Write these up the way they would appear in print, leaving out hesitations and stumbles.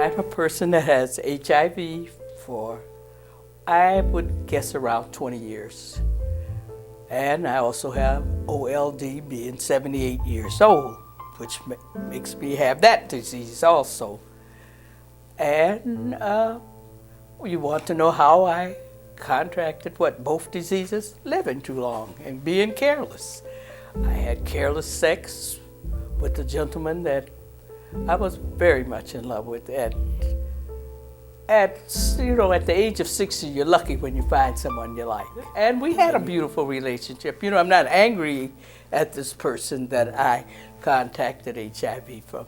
I'm a person that has HIV for, I would guess, around 20 years. And I also have OLD, being 78 years old, which makes me have that disease also. And you want to know how I contracted both diseases? Living too long and being careless. I had careless sex with a gentleman that I was very much in love with. At the age of 60, you're lucky when you find someone you like. And we had a beautiful relationship. I'm not angry at this person that I contacted HIV from.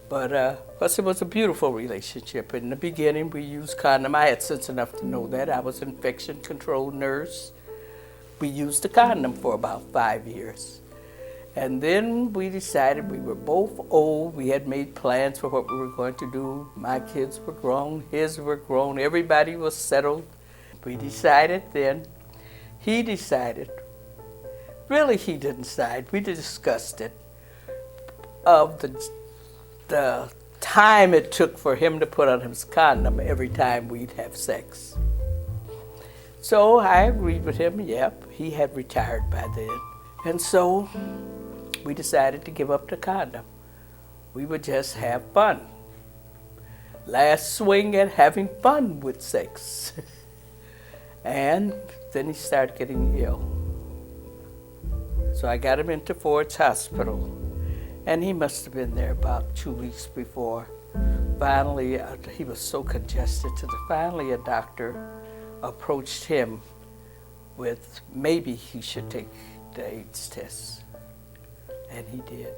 But plus it was a beautiful relationship. In the beginning, we used condom. I had sense enough to know that. I was an infection control nurse. We used a condom for about 5 years. And then we decided we were both old. We had made plans for what we were going to do. My kids were grown, his were grown, everybody was settled. We decided then, he decided, really he didn't decide, we discussed it, of the time it took for him to put on his condom every time we'd have sex. So I agreed with him, yep, he had retired by then. And so we decided to give up the condom. We would just have fun. Last swing at having fun with sex. And then he started getting ill. So I got him into Ford's Hospital. And he must have been there about 2 weeks before. Finally, he was so congested. Finally, a doctor approached him with maybe he should take the AIDS test. And he did,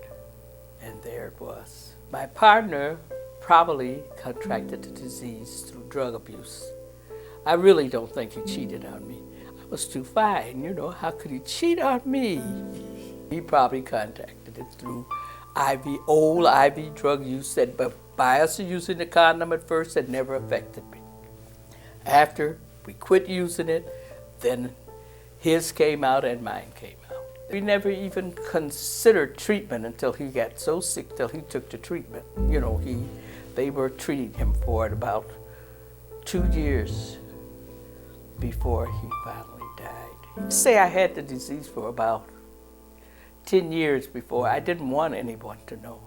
and there it was. My partner probably contracted the disease through drug abuse. I really don't think he cheated on me. I was too fine, how could he cheat on me? He probably contracted it through old IV drug use that, but by us using the condom at first, it never affected me. After we quit using it, then his came out and mine came out. We never even considered treatment until he got so sick till he took the treatment. They were treating him for it about 2 years before he finally died. Say I had the disease for about 10 years before. I didn't want anyone to know.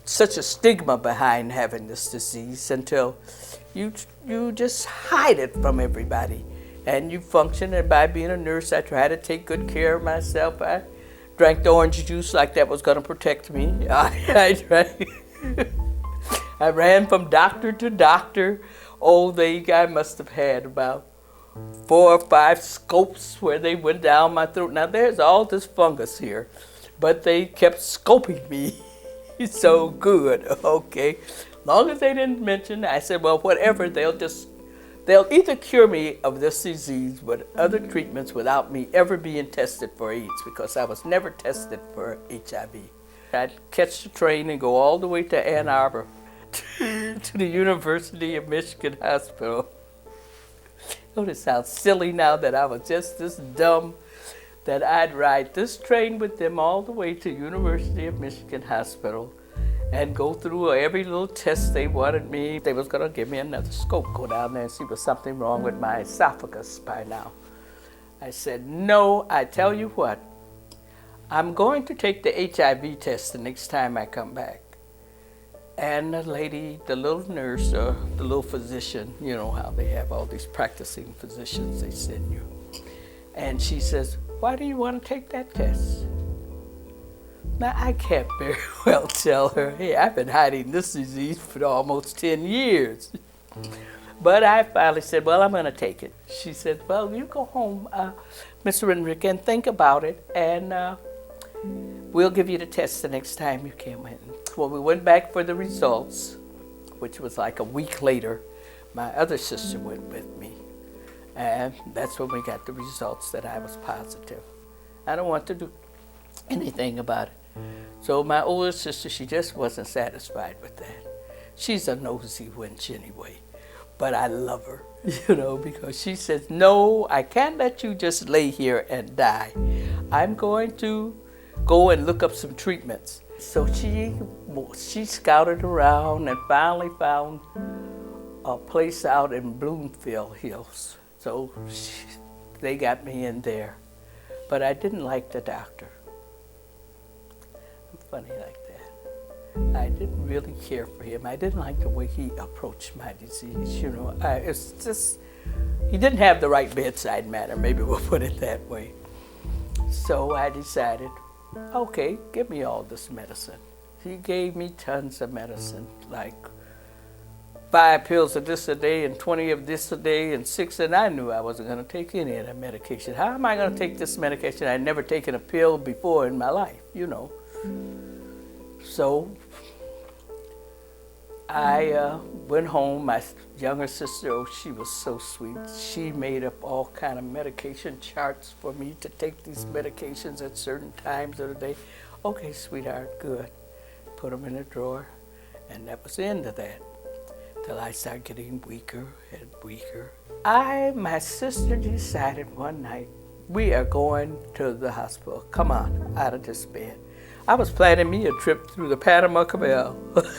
Such a stigma behind having this disease until you just hide it from everybody. And you function, and by being a nurse, I tried to take good care of myself. I drank the orange juice like that was going to protect me. I ran from doctor to doctor. I must have had about 4 or 5 scopes where they went down my throat. Now, there's all this fungus here, but they kept scoping me so good, okay. Long as they didn't mention, I said, well, whatever, they'll either cure me of this disease with other treatments without me ever being tested for AIDS, because I was never tested for HIV. I'd catch the train and go all the way to Ann Arbor to the University of Michigan Hospital. It sounds silly now that I was just this dumb that I'd ride this train with them all the way to University of Michigan Hospital and go through every little test they wanted me. They was gonna give me another scope, go down there and see if there's something wrong with my esophagus by now. I said, no, I tell you what, I'm going to take the HIV test the next time I come back. And the lady, the little nurse, or the little physician, how they have all these practicing physicians they send you. And she says, why do you want to take that test? Now, I can't very well tell her, hey, I've been hiding this disease for almost 10 years. But I finally said, well, I'm going to take it. She said, well, you go home, Mr. Renrick, and think about it, and we'll give you the test the next time you come in. Well, we went back for the results, which was like a week later. My other sister went with me, and that's when we got the results that I was positive. I don't want to do anything about it. So my older sister, she just wasn't satisfied with that. She's a nosy wench anyway, but I love her, because she says, no, I can't let you just lay here and die. I'm going to go and look up some treatments. So she scouted around and finally found a place out in Bloomfield Hills. So they got me in there. But I didn't like the doctor. I'm funny like that. I didn't really care for him. I didn't like the way he approached my disease. It's just, he didn't have the right bedside manner, maybe we'll put it that way. So I decided, okay, give me all this medicine. He gave me tons of medicine, like 5 pills of this a day and 20 of this a day and 6, and I knew I wasn't going to take any of that medication. How am I going to take this medication? I'd never taken a pill before in my life, So I went home. My younger sister, oh, she was so sweet. She made up all kind of medication charts for me to take these medications at certain times of the day. Okay, sweetheart, good. Put them in a drawer, and that was the end of that. Till I started getting weaker and weaker. My sister decided one night, we are going to the hospital. Come on, out of this bed. I was planning me a trip through the Panama Canal.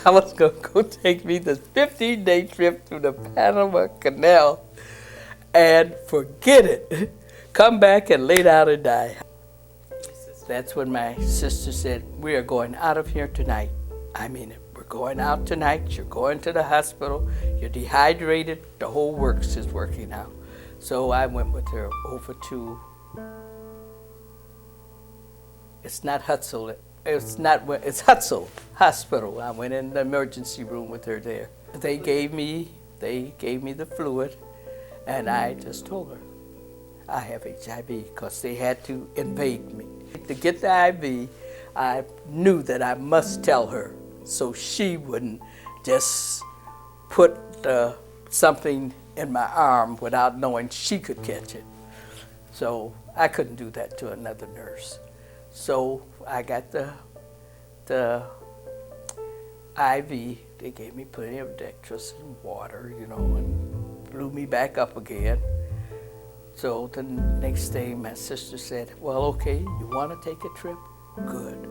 I was going to go take me this 15-day trip through the Panama Canal and forget it. Come back and lay down and die. That's when my sister said, we are going out of here tonight. I mean it. We're going out tonight. You're going to the hospital. You're dehydrated. The whole works is working now. So I went with her over to, it's not Hutzel. It's Hutzel Hospital. I went in the emergency room with her there. They gave me the fluid, and I just told her, I have HIV, because they had to invade me. To get the IV, I knew that I must tell her, so she wouldn't just put something in my arm without knowing she could catch it. So I couldn't do that to another nurse. So I got the IV. They gave me plenty of dextrose and water, and blew me back up again. So the next day my sister said, well, okay, you want to take a trip? Good.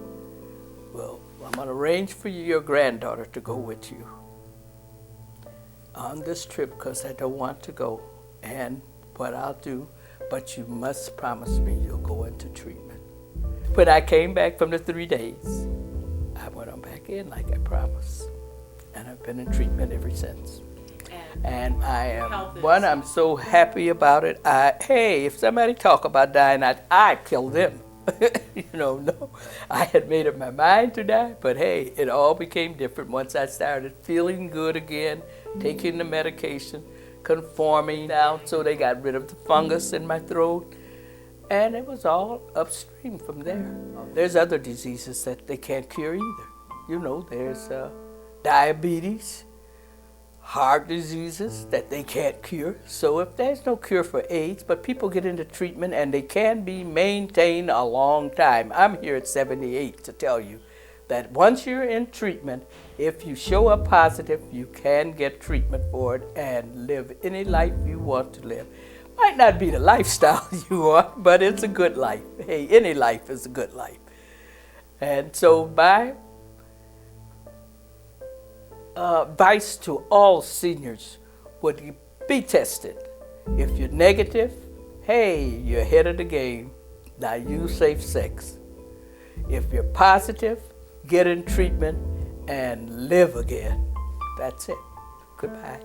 Well, I'm going to arrange for your granddaughter to go with you on this trip, because I don't want to go. And what I'll do, but you must promise me you'll go into treatment. When I came back from the 3 days, I went on back in like I promised. And I've been in treatment ever since. And I'm so happy about it. Hey, if somebody talk about dying, I'd kill them. No, I had made up my mind to die, but hey, it all became different once I started feeling good again, taking the medication, conforming down, so they got rid of the fungus in my throat, and it was all upstream from there. There's other diseases that they can't cure either. There's diabetes, heart diseases that they can't cure. So if there's no cure for AIDS, but people get into treatment and they can be maintained a long time. I'm here at 78 to tell you that once you're in treatment, if you show up positive, you can get treatment for it and live any life you want to live. Might not be the lifestyle you want, but it's a good life. Hey, any life is a good life. And so my advice to all seniors would be tested. If you're negative, hey, you're ahead of the game. Now use safe sex. If you're positive, get in treatment and live again. That's it. Goodbye.